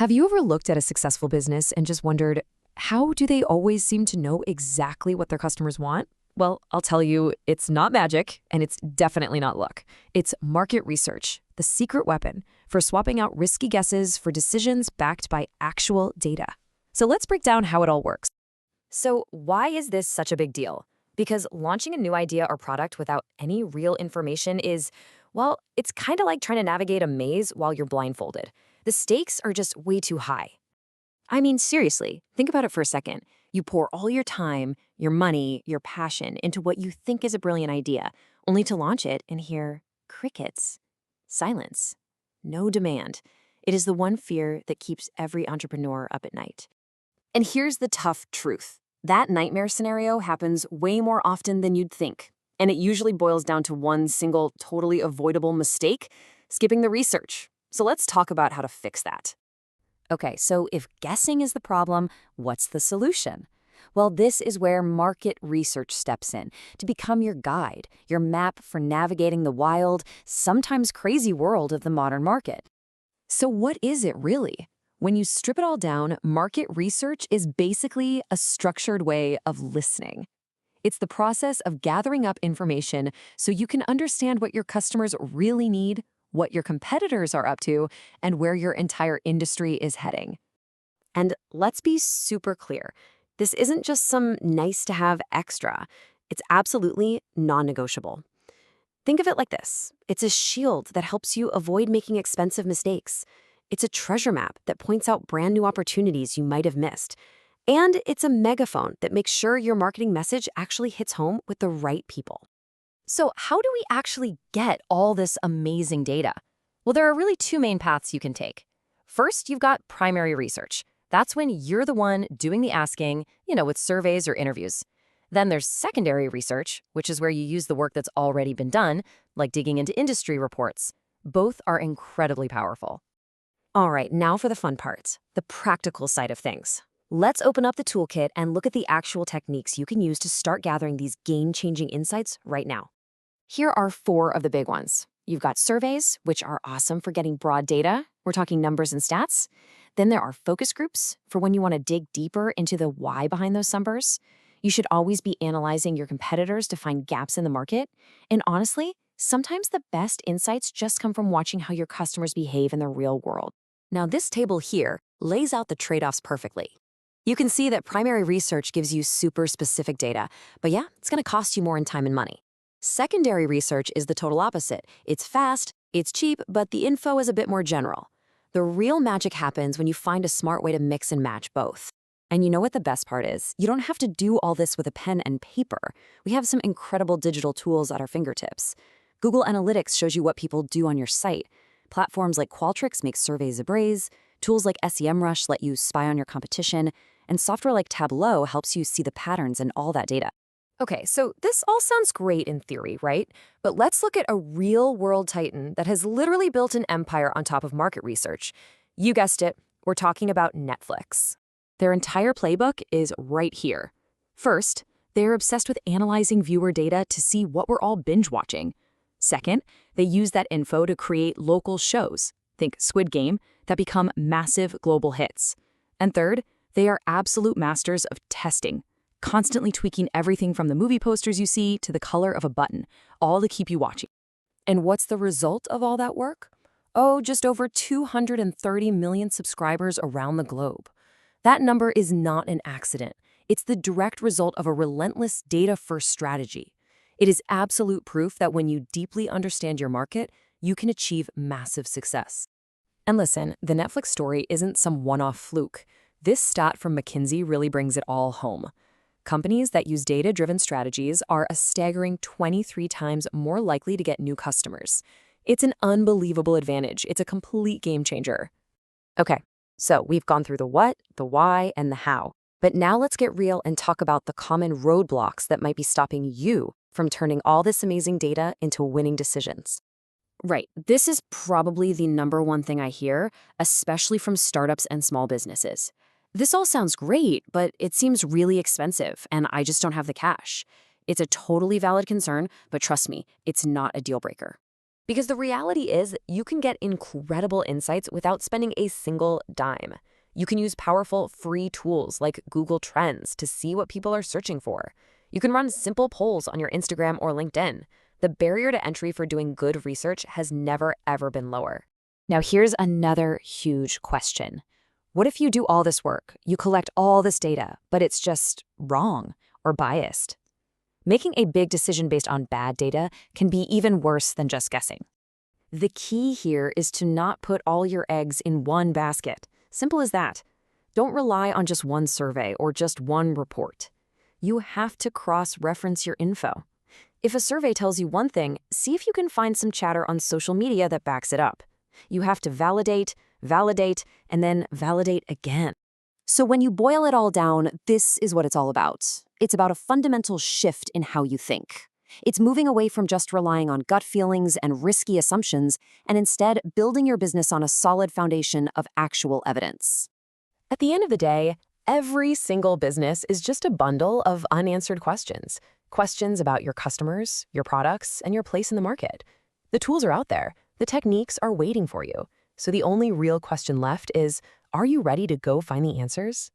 Have you ever looked at a successful business and just wondered, how do they always seem to know exactly what their customers want? Well, I'll tell you, it's not magic, and it's definitely not luck. It's market research, the secret weapon for swapping out risky guesses for decisions backed by actual data. So let's break down how it all works. So why is this such a big deal? Because launching a new idea or product without any real information is, well, it's kind of like trying to navigate a maze while you're blindfolded. The stakes are just way too high. I mean, seriously, think about it for a second. You pour all your time, your money, your passion into what you think is a brilliant idea, only to launch it and hear crickets, silence, no demand. It is the one fear that keeps every entrepreneur up at night. And here's the tough truth. That nightmare scenario happens way more often than you'd think. And it usually boils down to one single, totally avoidable mistake: skipping the research. So let's talk about how to fix that. Okay, so if guessing is the problem, what's the solution? Well, this is where market research steps in to become your guide, your map for navigating the wild, sometimes crazy world of the modern market. So what is it really? When you strip it all down, market research is basically a structured way of listening. It's the process of gathering up information so you can understand what your customers really need, what your competitors are up to, and where your entire industry is heading. And let's be super clear. This isn't just some nice-to-have extra. It's absolutely non-negotiable. Think of it like this. It's a shield that helps you avoid making expensive mistakes. It's a treasure map that points out brand new opportunities you might have missed. And it's a megaphone that makes sure your marketing message actually hits home with the right people. So how do we actually get all this amazing data? Well, there are really two main paths you can take. First, you've got primary research. That's when you're the one doing the asking, with surveys or interviews. Then there's secondary research, which is where you use the work that's already been done, like digging into industry reports. Both are incredibly powerful. All right, now for the fun part, the practical side of things. Let's open up the toolkit and look at the actual techniques you can use to start gathering these game-changing insights right now. Here are 4 of the big ones. You've got surveys, which are awesome for getting broad data. We're talking numbers and stats. Then there are focus groups for when you want to dig deeper into the why behind those numbers. You should always be analyzing your competitors to find gaps in the market. And honestly, sometimes the best insights just come from watching how your customers behave in the real world. Now, this table here lays out the trade-offs perfectly. You can see that primary research gives you super specific data, but yeah, it's going to cost you more in time and money. Secondary research is the total opposite. It's fast, it's cheap, but the info is a bit more general. The real magic happens when you find a smart way to mix and match both. And you know what the best part is? You don't have to do all this with a pen and paper. We have some incredible digital tools at our fingertips. Google Analytics shows you what people do on your site. Platforms like Qualtrics make surveys a breeze. Tools like SEMrush let you spy on your competition. And software like Tableau helps you see the patterns in all that data. Okay, so this all sounds great in theory, right? But let's look at a real-world titan that has literally built an empire on top of market research. You guessed it, we're talking about Netflix. Their entire playbook is right here. First, they're obsessed with analyzing viewer data to see what we're all binge-watching. Second, they use that info to create local shows, think Squid Game, that become massive global hits. And third, they are absolute masters of testing, constantly tweaking everything from the movie posters you see to the color of a button, all to keep you watching. And what's the result of all that work? Oh, just over 230 million subscribers around the globe. That number is not an accident. It's the direct result of a relentless data-first strategy. It is absolute proof that when you deeply understand your market, you can achieve massive success. And listen, the Netflix story isn't some one-off fluke. This stat from McKinsey really brings it all home. Companies that use data-driven strategies are a staggering 23 times more likely to get new customers. It's an unbelievable advantage. It's a complete game changer. Okay, so we've gone through the what, the why, and the how. But now let's get real and talk about the common roadblocks that might be stopping you from turning all this amazing data into winning decisions. Right, this is probably the number one thing I hear, especially from startups and small businesses. This all sounds great, but it seems really expensive, and I just don't have the cash. It's a totally valid concern, but trust me, it's not a deal breaker. Because the reality is you can get incredible insights without spending a single dime. You can use powerful free tools like Google Trends to see what people are searching for. You can run simple polls on your Instagram or LinkedIn. The barrier to entry for doing good research has never, ever been lower. Now, here's another huge question. What if you do all this work, you collect all this data, but it's just wrong or biased? Making a big decision based on bad data can be even worse than just guessing. The key here is to not put all your eggs in one basket. Simple as that. Don't rely on just one survey or just one report. You have to cross-reference your info. If a survey tells you one thing, see if you can find some chatter on social media that backs it up. You have to validate, and then validate again. So when you boil it all down, this is what it's all about. It's about a fundamental shift in how you think. It's moving away from just relying on gut feelings and risky assumptions, and instead building your business on a solid foundation of actual evidence. At the end of the day, every single business is just a bundle of unanswered questions. Questions about your customers, your products, and your place in the market. The tools are out there. The techniques are waiting for you. So the only real question left is, are you ready to go find the answers?